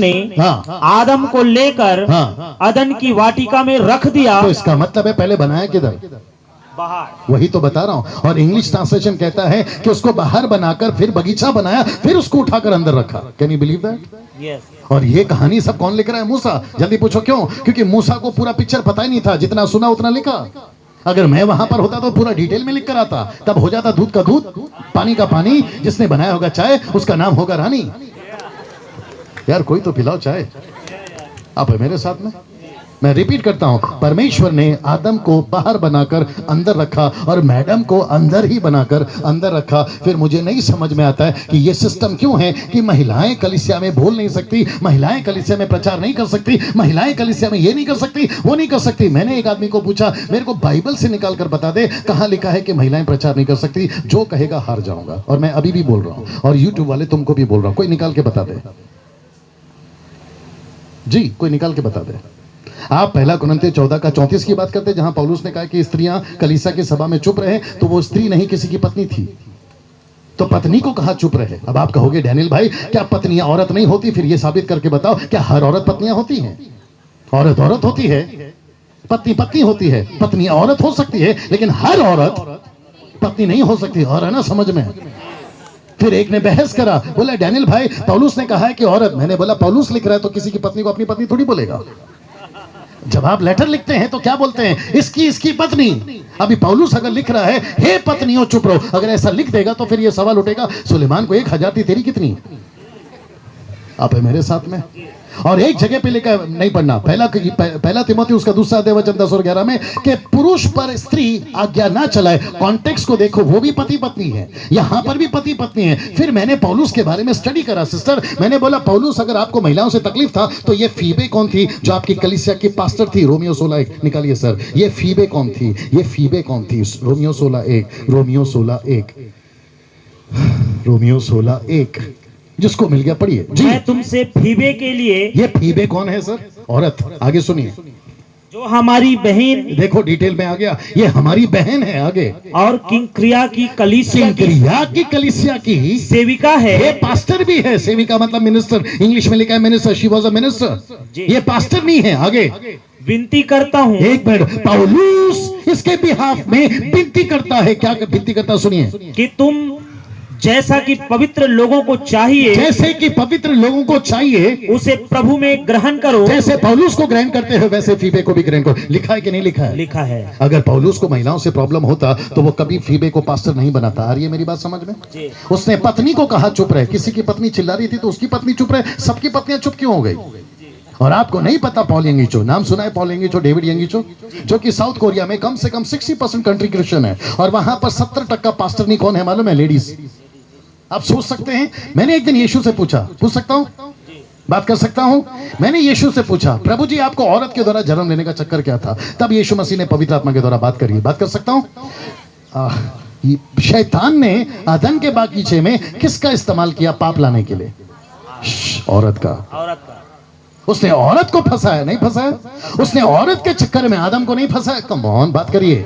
ने आदम को लेकर अदन की वाटिका में रख दिया। तो इसका मतलब है पहले बनाया किधर? बाहर। वही तो बता रहा हूं। और इंग्लिश ट्रांसलेशन कहता है कि उसको बाहर बनाकर फिर बगीचा बनाया, फिर उसको उठाकर अंदर रखा। Can you believe that? Yes. और ये कहानी सब कौन लिख रहा है? मूसा। जल्दी पूछो क्यों? क्योंकि मूसा को पूरा पिक्चर पता ही नहीं था, जितना सुना उतना लिखा। अगर मैं वहां पर होता तो पूरा डिटेल में लिख कर आता, तब हो जाता दूध का दूध, पानी का पानी। जिसने बनाया होगा चाय, उसका नाम होगा रानी। यार कोई तो पिलाओ चाय। आप है मेरे साथ में? मैं रिपीट करता हूं, परमेश्वर ने आदम को बाहर बनाकर अंदर रखा और मैडम को अंदर ही बनाकर अंदर रखा। फिर मुझे नहीं समझ में आता है कि ये सिस्टम क्यों है कि महिलाएं कलीसिया में बोल नहीं सकती, महिलाएं कलीसिया में प्रचार नहीं कर सकती, महिलाएं कलीसिया में ये नहीं कर सकती, वो नहीं कर सकती। मैंने एक आदमी को पूछा, मेरे को बाइबल से निकाल कर बता दे कहां लिखा है कि महिलाएं प्रचार नहीं कर सकती। जो कहेगा हार जाऊंगा। और मैं अभी भी बोल रहा हूं, और यूट्यूब वाले तुमको भी बोल रहा हूं, कोई निकाल के बता दे जी, कोई निकाल के बता दे। आप पहला कुरिन्थियों 14 का 34 की बात करते हैं, जहां पौलुस ने कहा कि स्त्रियां कलीसिया की सभा में चुप रहे, तो वो स्त्री नहीं, किसी की पत्नी थी। तो पत्नी को कहा चुप रहे। अब आप कहोगे डैनियल भाई क्या पत्नियां औरत नहीं होती? फिर ये साबित करके बताओ, क्या हर औरत पत्नियां होती हैं? औरत औरत होती है, पत्नी पत्नी होती है। पत्नी औरत हो सकती है, लेकिन हर औरत पत्नी नहीं हो सकती। और है ना समझ में? फिर एक ने बहस करा, बोला डैनियल भाई पौलुस ने कहा है कि औरत। मैंने बोला पौलुस लिख रहा है तो किसी की पत्नी को अपनी पत्नी थोड़ी बोलेगा। जब आप लेटर लिखते हैं तो क्या बोलते हैं? इसकी पत्नी। अभी पौलुस अगर लिख रहा है हे पत्नियों चुप रहो, अगर ऐसा लिख देगा तो फिर यह सवाल उठेगा, सुलेमान को 1000 थी, तेरी कितनी? आप है मेरे साथ में? और एक जगह पे लिखा नहीं पढ़ना, पहला तिमोथी उसका 2 अध्याय वचन 10 और 11 में कि पुरुष पर स्त्री आज्ञा ना चलाए। कॉन्टेक्स्ट को देखो, वो भी पति पत्नी है, यहां पर भी पति पत्नी है। फिर मैंने पौलुस के बारे में स्टडी करा सिस्टर। मैंने बोला पौलुस अगर आपको महिलाओं से तकलीफ था तो ये फीबे कौन थी जो आपकी कलीसिया की पास्टर थी? रोमियो 16:1 निकालिए सर। ये फीबे कौन थी? ये फीबे कौन थी? रोमियो 16:1, रोमियो 16:1, रोमियो 16:1 जिसको मिल गया पढ़िए जी। मैं तुमसे फीबे के लिए। ये फीबे कौन है सर? औरत। आगे सुनिए। जो हमारी बहन। देखो डिटेल में आ गया, ये हमारी बहन है। आगे। और किंक्रिया की कलीसिया की कलीसिया की सेविका है। ये पास्टर भी है। सेविका मतलब मिनिस्टर, इंग्लिश में लिखा है minister. She was a minister. ये पास्टर नहीं है। आगे। विनती करता हूँ। एक मिनट, पौलुस इसके बिहाफ में विनती करता है। क्या विनती करता? सुनिए। कि तुम जैसा कि पवित्र लोगों को चाहिए, जैसे कि पवित्र लोगों को चाहिए, उसे प्रभु में ग्रहण करो। जैसे पौलुस को ग्रहण करते हो वैसे फीबे को भी ग्रहण करो। लिखा है कि नहीं लिखा है? लिखा है। अगर पौलुस को महिलाओं से प्रॉब्लम होता तो वो कभी फीबे को पास्टर नहीं बनाता। आ रही है मेरी बात समझ में? उसने पत्नी को कहा चुप रहे। किसी की पत्नी चिल्ला रही थी तो उसकी पत्नी चुप रहे। सबकी पत्नियां चुप क्यों हो गई? और आपको नहीं पता पॉल यंगीचो नाम सुना है? पॉल यंगीचो, डेविड यंगीचो, जो कि साउथ कोरिया में कम से कम 60% कंट्री क्रिश्चियन है, और वहां पर 70% पास्टर नहीं कौन है मालूम है? लेडीज। आप सोच सकते हैं, मैंने एक दिन यीशु से पूछा, पूछ सकता हूं? बात कर सकता हूं? मैंने यीशु से पूछा, प्रभु जी आपको औरत के द्वारा जन्म लेने का चक्कर क्या था? तब यीशु मसीह ने पवित्र आत्मा के द्वारा बात करी। बात कर सकता हूं? शैतान ने अदन के बागीचे में किसका इस्तेमाल किया पाप लाने के लिए? औरत का। उसने औरत को फंसाया, नहीं फंसाया? उसने औरत के चक्कर में आदम को नहीं फंसाया? कम ऑन, बात करिए।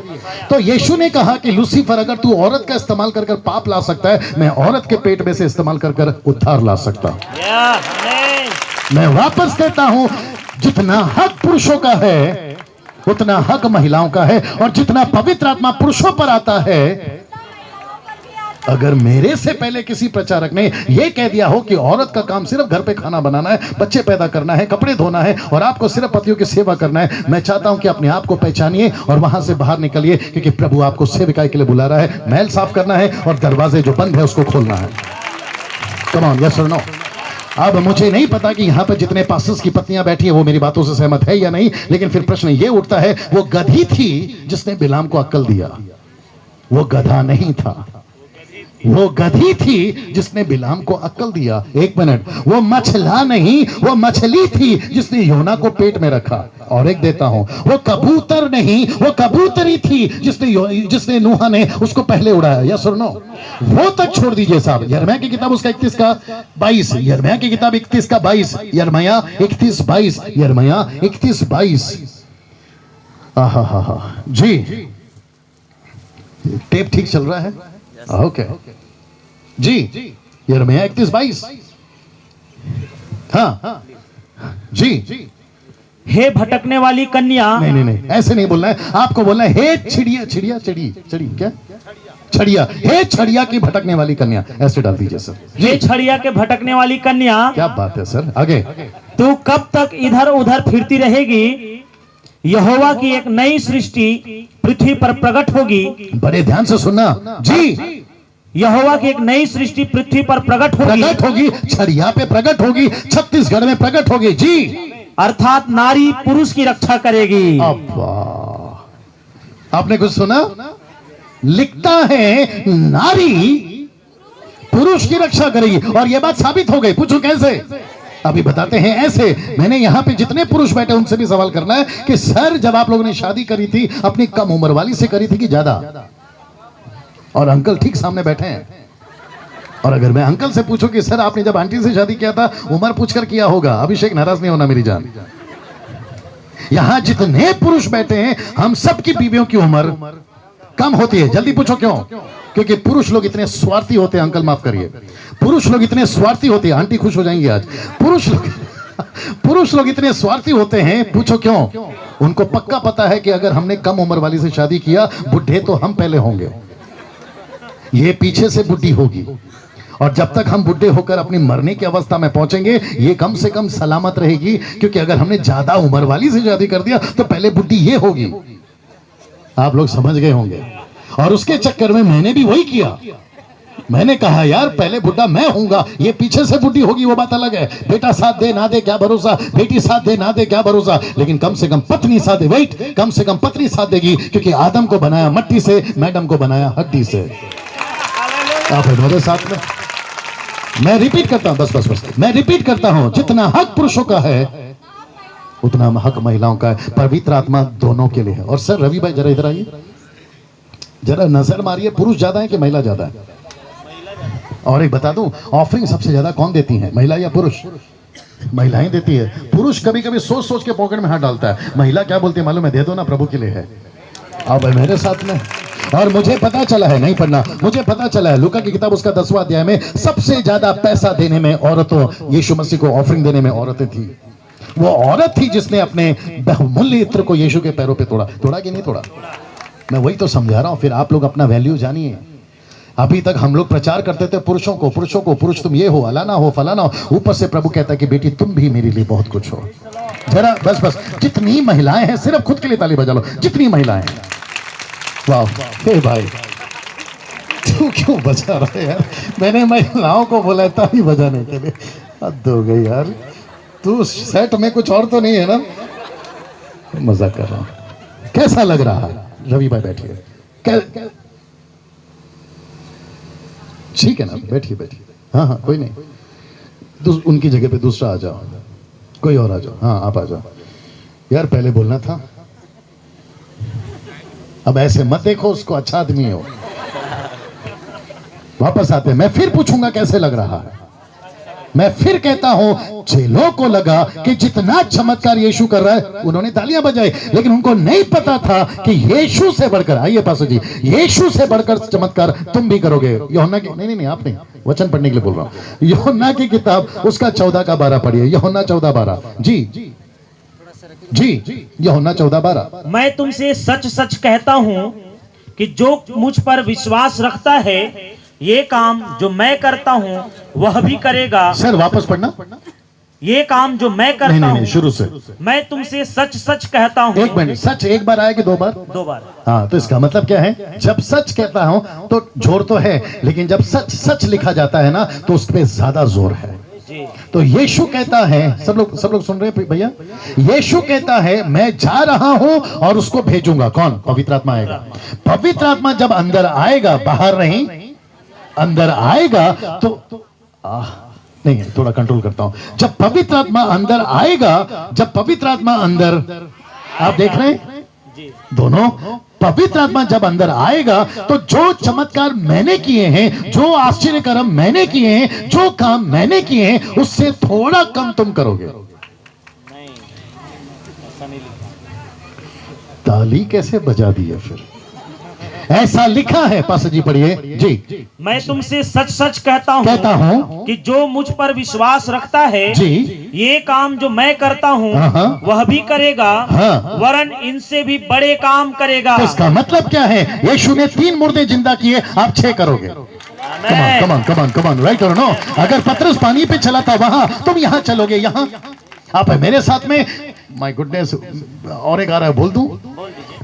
तो यीशु ने कहा कि लूसीफर अगर तू औरत का इस्तेमाल कर पाप ला सकता है, मैं औरत के पेट में से इस्तेमाल कर उद्धार ला सकता हूं। मैं वापस कहता हूं, जितना हक पुरुषों का है उतना हक महिलाओं का है, और जितना पवित्र आत्मा पुरुषों पर आता है, अगर मेरे से पहले किसी प्रचारक ने यह कह दिया हो कि औरत का काम सिर्फ घर पे खाना बनाना है, बच्चे पैदा करना है, कपड़े धोना है, और आपको सिर्फ पतियों की सेवा करना है, मैं चाहता हूं कि अपने आप को पहचानिए और वहां से बाहर निकलिए, क्योंकि प्रभु आपको सेविकाई के लिए बुला रहा है। महल साफ करना है और दरवाजे जो बंद है उसको खोलना है। कम ऑन, यस और नो। अब मुझे नहीं पता कि यहां पर जितने पास्टर्स की पत्नियां बैठी हैं वो मेरी बातों से सहमत है या नहीं, लेकिन फिर प्रश्न ये उठता है, वो गधी थी जिसने बिलाम को अक्ल दिया, वो गधा नहीं था। वो गधी थी जिसने बिलाम को अक्ल दिया। एक मिनट, वो मछला नहीं, वो मछली थी जिसने योना को पेट में रखा। और एक देता हूं, वो कबूतर नहीं, वो कबूतरी थी जिसने नूहा ने उसको पहले उड़ाया। या सुनो, वो तक छोड़ दीजिए साहब। यिर्मयाह की किताब उसका 31 का 22, यिर्मयाह की किताब 31 का 22, यिर्मयाह 31:22, यिर्मयाह 31:22। आहा जी, टेप ठीक चल रहा है? ओके जी, यिर्मयाह 31:22। हाँ, जी। हे भटकने वाली कन्या। नहीं नहीं नहीं, ऐसे नहीं बोलना है आपको, बोलना है हे चिड़िया चिड़िया चिड़ी चिड़ी क्या छड़िया, हे छड़िया की भटकने वाली कन्या, ऐसे डाल दीजिए सर। हे छड़िया के भटकने वाली कन्या, क्या बात है सर, आगे। तू कब तक इधर उधर फिरती रहेगी? यहोवा की एक नई सृष्टि पृथ्वी पर प्रकट होगी। बड़े ध्यान से सुनना जी। यहोवा की एक नई सृष्टि पृथ्वी पर प्रकट होगी, छड़िया पे प्रकट होगी, छत्तीसगढ़ में प्रकट होगी जी। अर्थात नारी पुरुष की रक्षा करेगी। आपने कुछ सुना? लिखता है नारी पुरुष की रक्षा करेगी, और यह बात साबित हो गई। पूछो कैसे? अभी बताते हैं ऐसे। मैंने यहां पे जितने पुरुष बैठे उनसे भी सवाल करना है कि सर जब आप लोगों ने शादी करी थी अपनी कम उम्र वाली से करी थी कि ज्यादा? और अंकल ठीक सामने बैठे हैं। और अगर मैं अंकल से पूछूं कि सर आपने जब आंटी से शादी किया था उम्र पूछकर किया होगा, अभिषेक नाराज नहीं होना मेरी जान। यहां जितने पुरुष बैठे हैं हम सबकी बीवियों की उम्र कम होती है। जल्दी पूछो क्यों? क्योंकि पुरुष लोग इतने स्वार्थी होते हैं। अंकल माफ करिए, पुरुष लोग इतने स्वार्थी होते हैं। आंटी खुश हो जाएंगी आज। पुरुष लोग इतने स्वार्थी होते हैं। पूछो क्यों? उनको पक्का पता है कि अगर हमने कम उम्र वाली से शादी किया बुढ़े तो हम पहले होंगे, ये पीछे से बुढ़ी होगी, और जब तक हम बुढ़े होकर अपनी मरने की अवस्था में पहुंचेंगे ये कम से कम सलामत रहेगी। क्योंकि अगर हमने ज्यादा उम्र वाली से शादी कर दिया तो पहले बुढ़ी ये होगी। आप लोग समझ गए होंगे। और उसके चक्कर में मैंने भी वही किया। मैंने कहा यार पहले बुढ़ा मैं होऊंगा, ये पीछे से बुढ़ी होगी वो बात अलग है। बेटा साथ दे ना दे क्या भरोसा, बेटी साथ दे ना दे क्या भरोसा, लेकिन कम से कम पत्नी साथ दे। वेट, कम से कम पत्नी साथ देगी, क्योंकि आदम को बनाया मट्टी से, मैडम को बनाया हड्डी से। आप मेरे साथ में, मैं रिपीट करता हूं, बस मैं रिपीट करता हूं, जितना हक पुरुषों का है उतना हक महिलाओं का है। पवित्र आत्मा दोनों के लिए है। और सर रवि भाई जरा इधर आइए, जरा नजर मारिए, पुरुष ज्यादा है कि महिला ज्यादा है? और एक बता दूं, ऑफरिंग सबसे ज्यादा कौन देती है, महिला या पुरुष? महिलाएं देती है। पुरुष कभी कभी सोच सोच के पॉकेट में हाथ डालता है। महिला क्या बोलती है मालूम है? दे दो ना, प्रभु के लिए है। अब मेरे साथ में, और मुझे पता चला है, नहीं पढ़ना, मुझे पता चला है लूका की किताब उसका 10वां अध्याय में सबसे ज्यादा पैसा देने में औरतों, यीशु मसीह को ऑफरिंग देने में औरतें थी। वो औरत थी जिसने अपने बहुमूल्य इत्र को यीशु के पैरों पे तोड़ा कि नहीं तोड़ा? मैं वही तो समझा रहा हूं। फिर आप लोग अपना वैल्यू जानिए। अभी तक हम लोग प्रचार करते थे पुरुषों को, पुरुष तुम ये हो, अलाना हो, फलाना हो। ऊपर से प्रभु कहता है कि बेटी तुम भी मेरे लिए बहुत कुछ हो। जरा बस जितनी महिलाएं हैं, सिर्फ खुद के लिए ताली बजा लो, जितनी महिलाएं हैं। वाह, हे भाई तू क्यों बजा रहा है यार? मैंने महिलाओं को बोला है ताली बजाने के लिए। हद हो गई यार, तू सेट में कुछ और तो नहीं है ना? मजाक कर रहा हूं। कैसा लग रहा है? रवि भाई बैठिए। ठीक है ना, बैठिए। हाँ कोई नहीं, उनकी जगह पे दूसरा आ जाओ, कोई और आ जाओ। हाँ आप आ जाओ यार, पहले बोलना था। अब ऐसे मत देखो उसको, अच्छा आदमी हो। वापस आते हैं। मैं फिर पूछूंगा कैसे लग रहा है। मैं फिर कहता हूं, चेलों को लगा कि जितना चमत्कार यीशु कर रहा है, उन्होंने तालियां बजाई, लेकिन उनको नहीं पता था कि यीशु से बढ़कर, आइए पासो जी, यीशु से बढ़कर चमत्कार तुम भी करोगे। यूहन्ना की, नहीं आप नहीं, वचन पढ़ने के लिए बोल रहा हूं। यूहन्ना की किताब उसका 14 का 12 पढ़िए। यूहन्ना 14:12 जी, यूहन्ना 14:12। मैं तुमसे सच सच कहता हूं कि जो मुझ पर विश्वास रखता है ये काम जो मैं करता हूं वह भी करेगा। सर वापस पढ़ना। ये काम जो मैं करता हूं, शुरू से। मैं तुमसे सच सच कहता हूं। एक मिनट, सच एक बार आया कि 2 बार? 2 बार। हाँ, तो इसका मतलब क्या है? जब सच कहता हूं तो जोर तो है, लेकिन जब सच सच लिखा जाता है ना तो उस पर ज्यादा जोर है। तो यीशु कहता है, सब लोग सुन रहे हैं भैया? यीशु कहता है मैं जा रहा हूं और उसको भेजूंगा। कौन? पवित्र आत्मा आएगा। पवित्र आत्मा जब अंदर आएगा, बाहर नहीं, अंदर आएगा तो नहीं, थोड़ा कंट्रोल करता हूं। जब पवित्र आत्मा अंदर आएगा, जब पवित्र आत्मा अंदर, आप देख रहे हैं दोनों, पवित्र आत्मा जब अंदर आएगा तो जो चमत्कार मैंने किए हैं, जो आश्चर्य कर्म मैंने किए हैं, जो काम मैंने किए हैं, उससे थोड़ा कम तुम करोगे। ताली कैसे बजा दी है फिर? ऐसा लिखा है। पास्टर जी पढ़िए जी। मैं तुमसे सच सच कहता हूँ कि जो मुझ पर विश्वास रखता है जी, ये काम जो मैं करता हूँ हाँ। वह भी करेगा, हाँ। वरन इनसे भी बड़े काम करेगा। तो इसका मतलब क्या है? यीशु ने 3 मुर्दे जिंदा किए, आप 6 करोगे। कमान राइट और नो? अगर पतरस पानी पे चला था वहां, तुम यहां चलोगे। यहां आप है मेरे साथ में। माय गुडनेस, और एक आ रहा है, बोल दूं?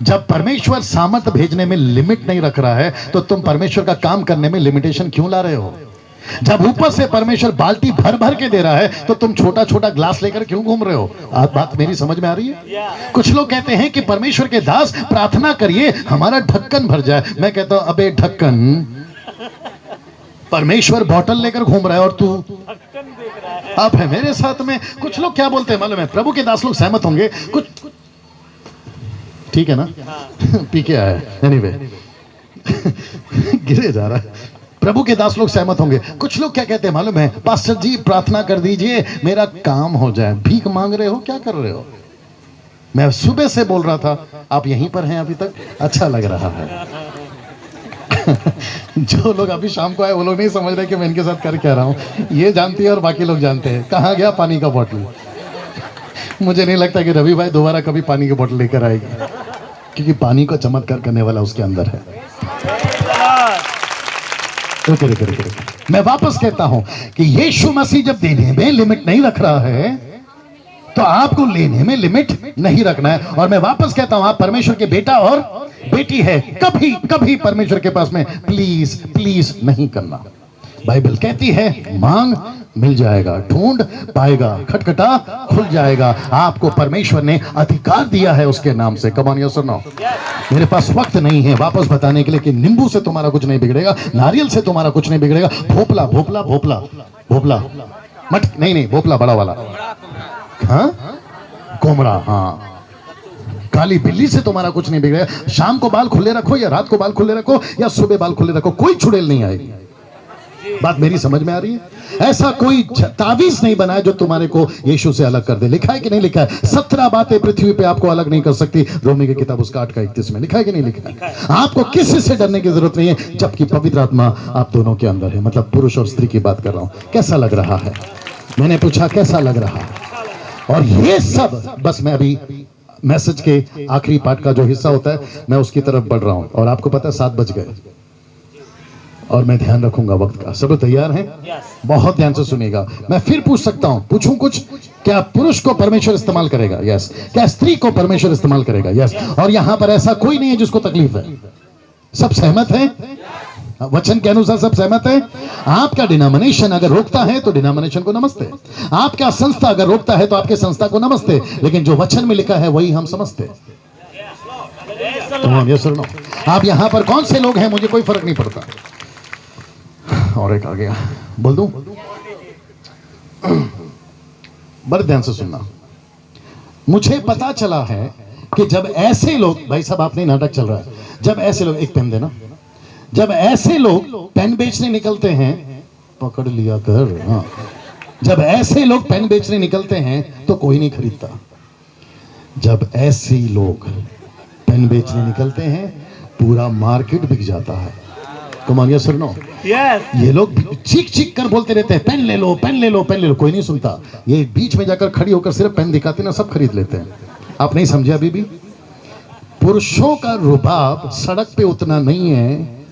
जब परमेश्वर सामर्थ भेजने में लिमिट नहीं रख रहा है तो तुम परमेश्वर का काम करने में लिमिटेशन क्यों ला रहे हो? जब ऊपर से परमेश्वर बाल्टी भर भर के दे रहा है तो तुम छोटा छोटा ग्लास लेकर क्यों घूम रहे हो? बात मेरी समझ में आ रही है? कुछ लोग कहते हैं कि परमेश्वर के दास प्रार्थना करिए हमारा ढक्कन भर जाए। मैं कहता हूं अबे ढक्कन, परमेश्वर बोतल लेकर घूम रहा है और तू आप है मेरे साथ में। कुछ लोग क्या बोलते हैं मालूम है? प्रभु के दास लोग सहमत होंगे, कुछ ठीक है ना? पी के आया एनीवे गिरे जा रहा है। प्रभु के दास लोग सहमत होंगे। कुछ लोग क्या कहते हैं मालूम है? पास्टर जी प्रार्थना कर दीजिए मेरा काम हो जाए। भीख मांग रहे हो? क्या कर रहे हो? मैं सुबह से बोल रहा था, आप यहीं पर हैं अभी तक, अच्छा लग रहा है। जो लोग अभी शाम को आए वो लोग नहीं समझ रहे कि मैं इनके साथ कर क्या रहा हूं। ये जानती है और बाकी लोग जानते हैं। कहाँ गया पानी का बोतल? मुझे नहीं लगता कि रवि भाई दोबारा कभी पानी की बोतल लेकर आएगी, क्योंकि पानी को चमत्कार करने वाला उसके अंदर है। रुके। मैं वापस कहता हूं कि यीशु मसीह जब देने में लिमिट नहीं रख रहा है तो आपको लेने में लिमिट नहीं रखना है। और मैं वापस कहता हूं आप परमेश्वर के बेटा और बेटी है, कभी कभी परमेश्वर के पास में प्लीज प्लीज नहीं करना। बाइबल कहती है मांग मिल जाएगा, ढूंढ पाएगा, खटखटा खुल जाएगा। आपको परमेश्वर ने अधिकार दिया है उसके नाम से। कम ऑन यस और नो? मेरे पास वक्त नहीं है वापस बताने के लिए कि नींबू से तुम्हारा कुछ नहीं बिगड़ेगा, नारियल से तुम्हारा कुछ नहीं बिगड़ेगा। भोपला भोपला भोपला भोपला मट नहीं भोपला बड़ा वाला, हाँ कोमरा, हाँ काली बिल्ली से तुम्हारा कुछ नहीं बिगड़ेगा। शाम को बाल खुले रखो या रात को बाल खुले रखो या सुबह बाल खुले रखो, कोई चुड़ैल नहीं आएगी। बात मेरी समझ में आ रही है? ऐसा कोई तावीज नहीं बना है जो तुम्हारे को यीशु से अलग कर दे। लिखा है कि नहीं लिखा है? 17 बातें पृथ्वी पे आपको अलग नहीं कर सकती। रोमी की किताब उसका 8:31 में लिखा है कि नहीं लिखा है? आपको किसी से डरने की जरूरत नहीं है, जबकि पवित्र आत्मा आप दोनों के अंदर है। मतलब पुरुष और स्त्री की बात कर रहा हूं। कैसा लग रहा है? मैंने पूछा कैसा लग रहा है? और ये सब बस मैं अभी मैसेज के आखिरी पार्ट का जो हिस्सा होता है मैं उसकी तरफ बढ़ रहा हूं। और आपको पता है 7 बज गए और मैं ध्यान रखूंगा वक्त का। सब तैयार हैं? बहुत ध्यान से सुनिएगा। मैं फिर पूछ सकता हूं, पूछूं कुछ? क्या पुरुष को परमेश्वर इस्तेमाल करेगा? यस। क्या स्त्री को परमेश्वर इस्तेमाल करेगा? यस। और यहां पर ऐसा कोई नहीं है जिसको तकलीफ है। सब सहमत हैं? वचन के अनुसार सब सहमत है? आपका डिनोमिनेशन अगर रोकता है तो डिनोमिनेशन को नमस्ते, आपका संस्था अगर रोकता है तो आपके संस्था को नमस्ते, लेकिन जो वचन में लिखा है वही हम समझते। आप यहां पर कौन से लोग हैं मुझे कोई फर्क नहीं पड़ता। और एक आ गया, बोल दूं? बड़े ध्यान से सुनना। मुझे पता चला है कि जब ऐसे लोग, भाई साहब आपने नाटक चल रहा है, जब ऐसे लोग, एक पेन देना, जब ऐसे लोग पेन बेचने निकलते हैं, पकड़ लिया कर, हाँ, जब ऐसे लोग पेन बेचने निकलते हैं तो कोई नहीं खरीदता। जब ऐसे लोग पेन बेचने निकलते हैं पूरा मार्केट बिक जाता है। कमानिया सुनो, ये लोग चीख चीख कर बोलते रहते हैं पेन ले लो पेन ले लो पेन ले लो, कोई नहीं सुनता। ये बीच में जाकर खड़ी होकर सिर्फ पेन दिखाते ना, सब खरीद लेते हैं। आप नहीं समझे अभी भी? पुरुषों का रुबाब सड़क पे उतना नहीं है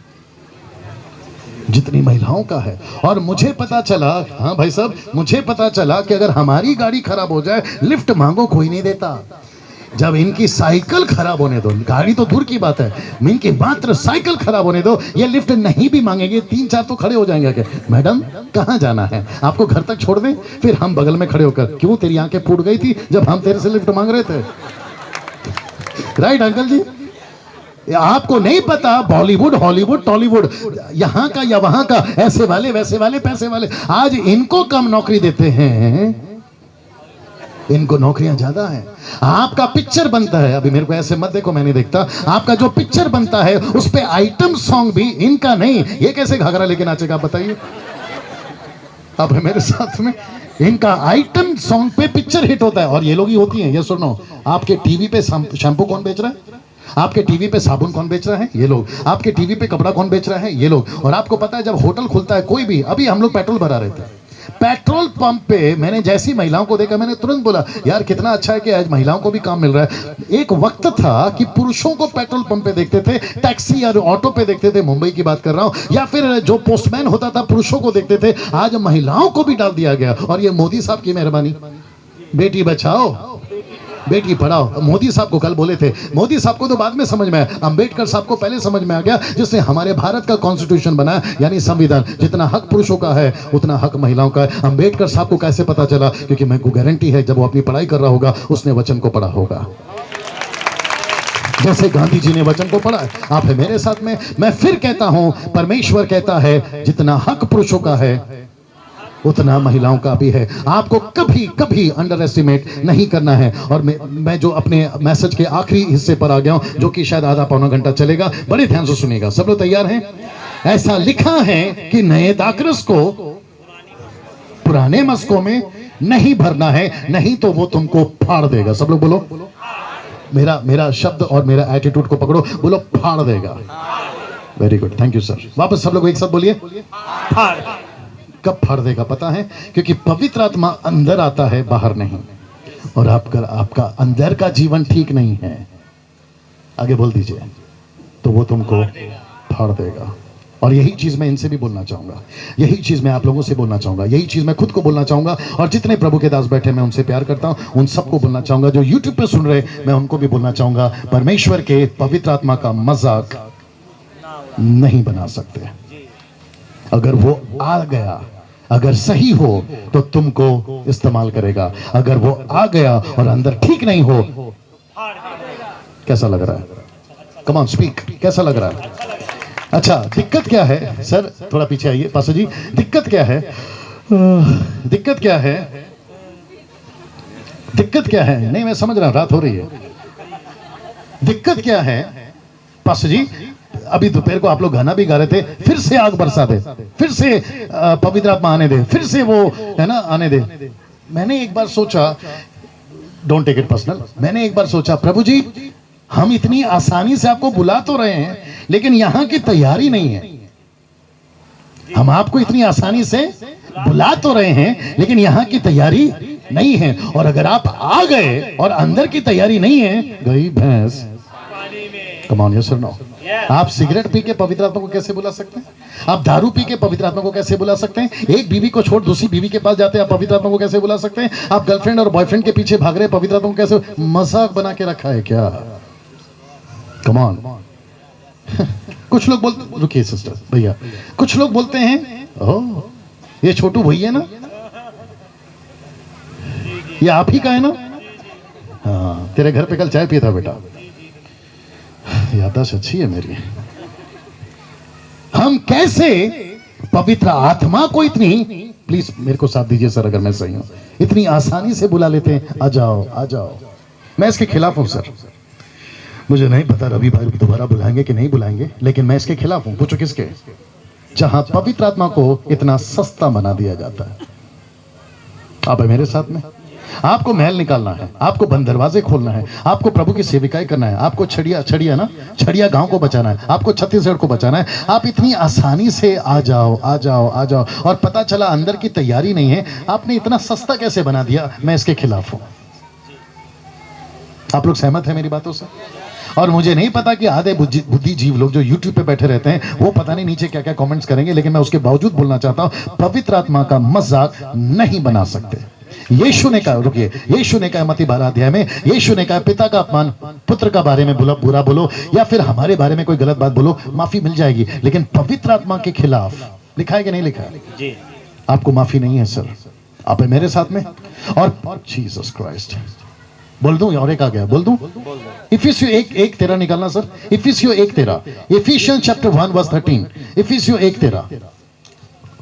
जितनी महिलाओं का है। और मुझे पता चला, हाँ भाई साहब, मुझे पता चला कि अगर हमारी गाड़ी खराब हो जाए लिफ्ट मांगो कोई नहीं देता। जब इनकी साइकिल खराब होने दो, गाड़ी तो दूर की बात है, इनकी मात्र साइकिल खराब होने दो, ये लिफ्ट नहीं भी मांगेंगे, 3-4 तो खड़े हो जाएंगे कि मैडम कहाँ जाना है, आपको घर तक छोड़ दें? फिर हम बगल में खड़े होकर, क्यों तेरी आंखें फूट गई थी जब हम तेरे से लिफ्ट मांग रहे थे? राइट अंकल जी? आपको नहीं पता बॉलीवुड हॉलीवुड टॉलीवुड, यहां का या वहां का, ऐसे वाले वैसे वाले पैसे वाले, आज इनको कम नौकरी देते हैं, इनको नौकरियां ज्यादा हैं। आपका पिक्चर बनता है, अभी मेरे को ऐसे मत देखो, मैं नहीं देखता, आपका जो पिक्चर बनता है उस पे आइटम सॉन्ग भी इनका नहीं। ये कैसे घाघरा लेके नाचेगा आप बताइए? अब मेरे साथ में इनका आइटम सॉन्ग पे पिक्चर हिट होता है और ये लोग ही होती हैं। ये सुनो, आपके टीवी पे शैम्पू कौन बेच रहा है? आपके टीवी पे साबुन कौन बेच रहा है? ये लोग। आपके टीवी पे कपड़ा कौन बेच रहा है? ये लोग। और आपको पता है जब होटल खुलता है कोई भी, अभी हम लोग पेट्रोल भरा रहे थे, पेट्रोल पंप पे मैंने जैसी महिलाओं को देखा मैंने तुरंत बोला यार कितना अच्छा है कि आज महिलाओं को भी काम मिल रहा है। एक वक्त था कि पुरुषों को पेट्रोल पंप पे देखते थे, टैक्सी या ऑटो पे देखते थे, मुंबई की बात कर रहा हूं, या फिर जो पोस्टमैन होता था पुरुषों को देखते थे। आज महिलाओं को भी डाल दिया गया, और ये मोदी साहब की मेहरबानी। बेटी बचाओ बेटी पढ़ाओ। मोदी साहब को कल बोले थे, मोदी साहब को तो बाद में समझ में आया, अंबेडकर साहब को पहले समझ में आ गया, जिसने हमारे भारत का कॉन्स्टिट्यूशन बनाया, यानी संविधान। जितना हक पुरुषों का है उतना हक महिलाओं का है। अंबेडकर साहब को कैसे पता चला? क्योंकि मेरे को गारंटी है जब वो अपनी पढ़ाई कर रहा होगा उसने वचन को पढ़ा होगा, जैसे गांधी जी ने वचन को पढ़ा है। आप है मेरे साथ में। मैं फिर कहता हूं, परमेश्वर कहता है जितना हक पुरुषों का है उतना महिलाओं का भी है। आपको कभी कभी अंडर एस्टिमेट नहीं करना है। और मैं जो अपने मैसेज के आखिरी हिस्से पर आ गया हूं, जो कि शायद आधा पौना घंटा चलेगा, बड़े ध्यान से सुनिएगा। सब लोग तैयार हैं? ऐसा लिखा है कि नए दाखरस को पुराने मस्कों में नहीं भरना है, नहीं तो वो तुमको फाड़ देगा। सब लोग बोलो, मेरा शब्द और मेरा एटीट्यूड को पकड़ो, बोलो फाड़ देगा। Very good, thank you sir. वापस सब लोग एक साथ बोलिए, फाड़। कब फाड़ देगा पता है? क्योंकि पवित्र आत्मा अंदर आता है, बाहर नहीं। और आपका अंदर का जीवन ठीक नहीं है, आगे बोल दीजिए, तो वो तुमको फाड़ देगा। और यही चीज मैं इनसे भी बोलना चाहूंगा, यही चीज मैं आप लोगों से बोलना चाहूंगा, यही चीज मैं खुद को बोलना चाहूंगा। और जितने प्रभु के दास बैठे मैं उनसे प्यार करता हूं, उन सबको बोलना चाहूंगा। जो यूट्यूब पे सुन रहे मैं उनको भी बोलना चाहूंगा, परमेश्वर के पवित्र आत्मा का मजाक नहीं बना सकते। अगर वो आ गया, अगर सही हो तो तुमको इस्तेमाल करेगा। अगर वो आ गया और अंदर ठीक नहीं हो, कैसा लग रहा है? कम ऑन स्पीक, कैसा लग रहा है? अच्छा, दिक्कत क्या है सर? थोड़ा पीछे आइए पास्टर जी। दिक्कत क्या है? दिक्कत क्या है? दिक्कत क्या है? नहीं मैं समझ रहा हूं, रात हो रही है। दिक्कत क्या है पास्टर जी? अभी दोपहर को आप लोग गाना भी गा रहे थे, फिर से आग बरसा दे, फिर से पवित्र आत्मा आने दे, फिर से वो है ना आने दे। मैंने एक बार सोचा, डोंट टेक इट पर्सनल, मैंने एक बार सोचा प्रभु जी हम इतनी आसानी से आपको बुला तो रहे हैं, लेकिन यहाँ की तैयारी नहीं है। हम आपको इतनी आसानी से बुला तो रहे हैं, लेकिन यहाँ की तैयारी नहीं है। और अगर आप आ गए और अंदर की तैयारी नहीं है, गई भैंस। कम ऑन, यस और नो? आप सिगरेट पी के पवित्र आत्मा को कैसे बुला सकते हैं? आप दारू पी के पवित्र आत्मा को कैसे बुला सकते हैं? एक बीवी को छोड़ दूसरी बीवी के पास जाते हैं, आप पवित्र आत्मा को कैसे बुला सकते हैं? आप गर्लफ्रेंड और बॉयफ्रेंड के पीछे भाग रहे हैं, पवित्र आत्मा को कैसे? मजाक बना के रखा है क्या? Come on. कुछ लोग बोलते, रुकिए सिस्टर भैया, कुछ लोग बोलते हैं ओह ये छोटू भैया ना, ये आप ही का है ना? हाँ, तेरे घर पे कल चाय पिया था बेटा। याददाश्त अच्छी है मेरी। हम कैसे पवित्र आत्मा को इतनी, प्लीज मेरे को साथ दीजिए सर अगर मैं सही हूं, इतनी आसानी से बुला लेते हैं, आ जाओ आ जाओ। मैं इसके खिलाफ हूं सर। मुझे नहीं पता रवि भाई दोबारा बुलाएंगे कि नहीं बुलाएंगे, लेकिन मैं इसके खिलाफ हूं। पूछो किसके? जहां पवित्र आत्मा को इतना सस्ता बना दिया जाता है। आप है मेरे साथ में? आपको महल निकालना है, आपको बंद दरवाजे खोलना है, आपको प्रभु की सेविकाई करना है, आपको छड़िया गांव को बचाना है, आपको छत्तीसगढ़ को बचाना है। आप इतनी आसानी से आ जाओ आ जाओ आ जाओ, और पता चला अंदर की तैयारी नहीं है। आपने इतना सस्ता कैसे बना दिया? मैं इसके खिलाफ हूं। आप लोग सहमत हैं मेरी बातों से? और मुझे नहीं पता कि आधे बुद्धिजीव लोग जो यूट्यूब पे बैठे रहते हैं वो पता नहीं नीचे क्या क्या कमेंट्स करेंगे, लेकिन मैं उसके बावजूद बोलना चाहता हूं, पवित्र आत्मा का मजाक नहीं बना सकते। यीशु ने कहा, रुकिए, यीशु ने कहा मत्ती 12 अध्याय में, यीशु ने कहा पिता का अपमान, पुत्र का बारे में बुरा बोलो या फिर हमारे बारे में कोई गलत बात बोलो, माफी मिल जाएगी, लेकिन पवित्र आत्मा के खिलाफ लिखा है कि नहीं लिखा है? आपको माफी नहीं है सर। आप है मेरे साथ में? और जीसस क्राइस्ट बोल दूं और एक आ गया, बोल दूं? इफिसियों 1:13 निकालना सर। इफिसियों 1:13, इफिशियंस चैप्टर 1 वर्स 13, इफिसियों 1:13।